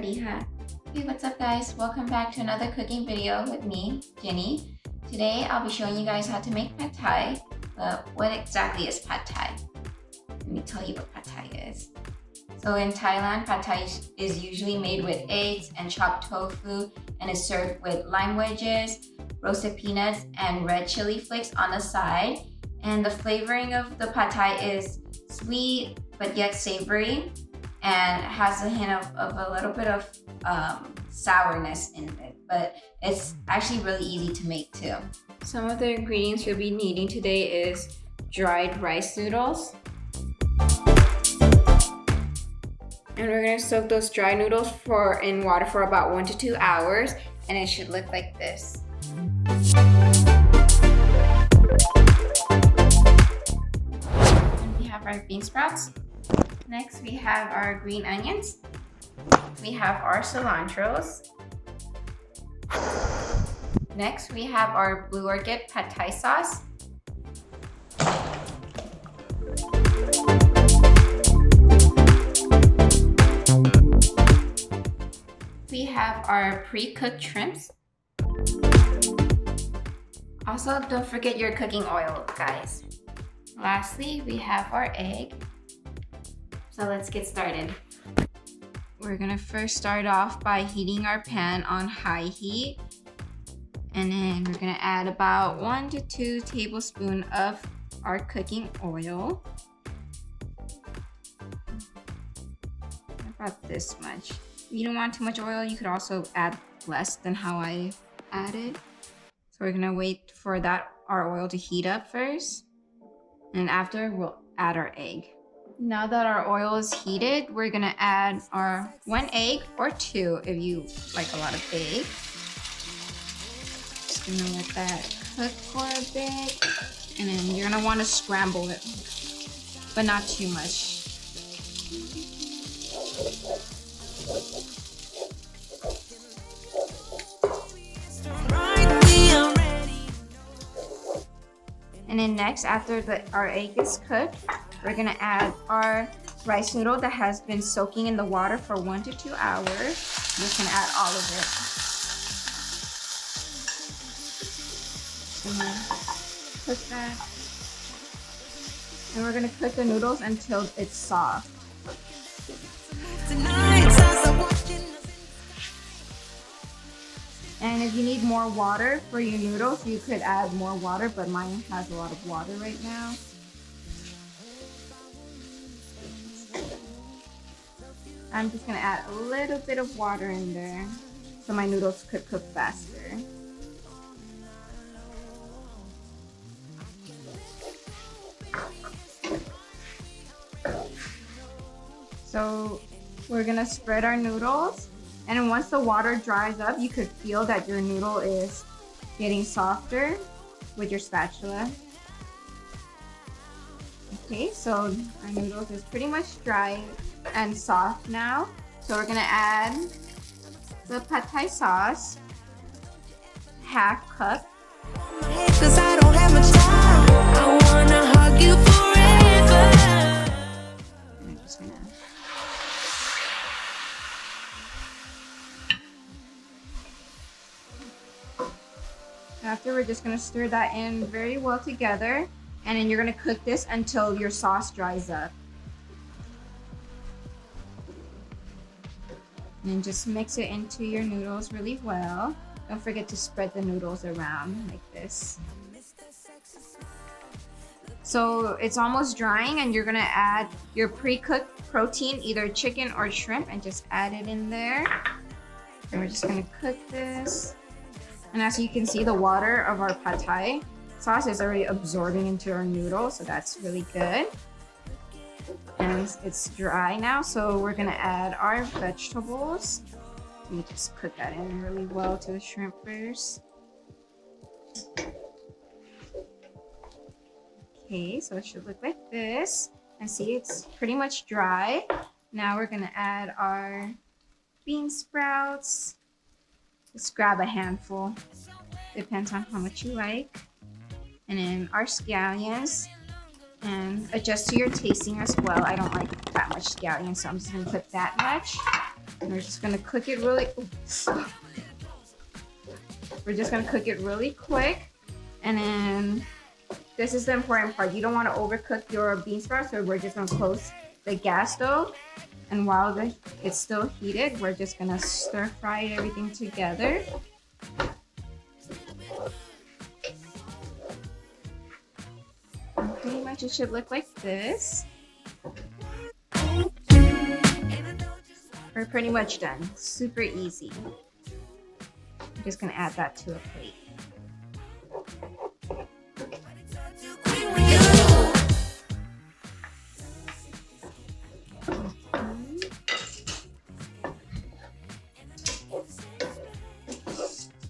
ค่ะ. Hey, what's up guys? Welcome back to another cooking video with me, Jenny. Today I'll be showing you guys how to make pad thai. What exactly is pad thai? Let me tell you what pad thai is. So in Thailand, pad thai is usually made with eggs and chopped tofu and is served with lime wedges, roasted peanuts, and red chili flakes on the side. And the flavoring of the pad thai is sweet but yet savory and has a hint of a little bit of sourness in it, but it's actually really easy to make too. Some of the ingredients you'll be needing today is dried rice noodles. And we're gonna soak those dry noodles in water for about 1 to 2 hours, and it should look like this. And we have our bean sprouts. Next, we have our green onions. We have our cilantros. Next, we have our Blue Orchid pad thai sauce. We have our pre-cooked shrimps. Also, don't forget your cooking oil, guys. Lastly, we have our egg. So let's get started. We're gonna first start off by heating our pan on high heat. And then we're gonna add about 1 to 2 tablespoons of our cooking oil. About this much. If you don't want too much oil, you could also add less than how I added. So we're gonna wait for our oil to heat up first. And after, we'll add our egg. Now that our oil is heated, we're gonna add our 1 egg or 2 if you like a lot of egg. Just gonna let that cook for a bit. And then you're gonna wanna scramble it, but not too much. And then next, after our egg is cooked, we're gonna add our rice noodle that has been soaking in the water for 1 to 2 hours. I'm just gonna add all of it. Cook that. And we're gonna cook the noodles until it's soft. And if you need more water for your noodles, you could add more water, but mine has a lot of water right now. I'm just gonna add a little bit of water in there so my noodles could cook faster. So we're gonna spread our noodles, and once the water dries up, you could feel that your noodle is getting softer with your spatula. Okay, so our noodles is pretty much dry and soft now. So we're gonna add the pad thai sauce, half cup. Cause I don't have much time. I wanna hug you forever. And I'm just gonna After, we're just gonna stir that in very well together, and then you're gonna cook this until your sauce dries up. And then just mix it into your noodles really well. Don't forget to spread the noodles around like this. So it's almost drying, and you're gonna add your pre-cooked protein, either chicken or shrimp, and just add it in there. And we're just gonna cook this. And as you can see, the water of our pad thai sauce is already absorbing into our noodles, so that's really good. And it's dry now, so we're gonna add our vegetables. We just cook that in really well to the shrimp first. Okay, so it should look like this. And see, it's pretty much dry. Now we're gonna add our bean sprouts. Just grab a handful, depends on how much you like. And then our scallions, and adjust to your tasting as well. I don't like that much scallion, so I'm just gonna put that much. And we're just gonna cook it really. We're just gonna cook it really quick, and then this is the important part. You don't want to overcook your bean sprouts, so we're just gonna close the gas stove. And while it's still heated, we're just gonna stir fry everything together. And pretty much it should look like this. We're pretty much done. Super easy. I'm just gonna add that to a plate.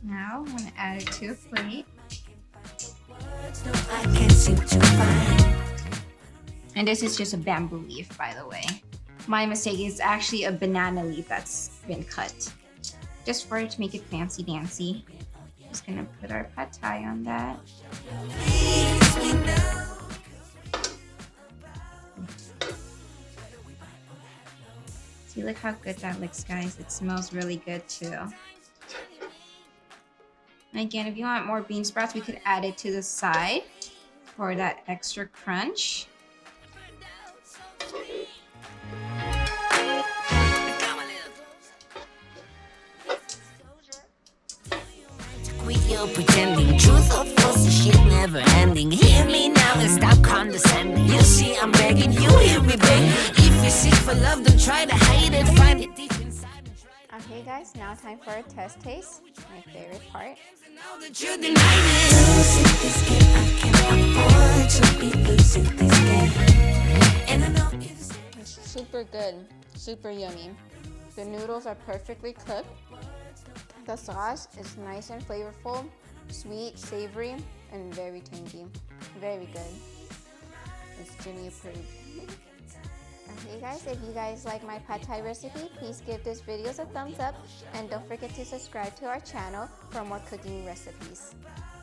Now I'm gonna add it to a plate. And this is just a bamboo leaf, by the way. My mistake is actually a banana leaf that's been cut. Just for it to make it fancy dancy. Just gonna put our pad thai on that. See, look how good that looks, guys. It smells really good too. And again, if you want more bean sprouts, we could add it to the side for that extra crunch. You're pretending truth or false, this shit never ending. Hear me now and stop condescending. You see, I'm begging you, hear me beg. If you seek for love, don't try to hide it. Find it deep inside. Okay, guys, now time for a test taste. My favorite part. Now that you denied it. Losing this game, I can't afford to be losing this game. And I know it's super good, super yummy. The noodles are perfectly cooked. The sauce is nice and flavorful, sweet, savory, and very tangy. Very good. It's Ginny approved. Okay guys, if you guys like my pad thai recipe, please give this video a thumbs up and don't forget to subscribe to our channel for more cooking recipes.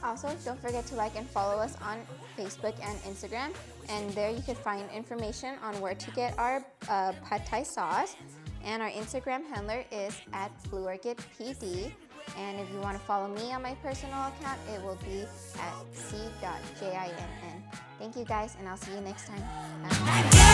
Also, don't forget to like and follow us on Facebook and Instagram, and there you can find information on where to get our pad thai sauce. And our Instagram handler is @BlueOrchidPD. And if you want to follow me on my personal account, it will be @c.jinn. Thank you guys, and I'll see you next time. Bye.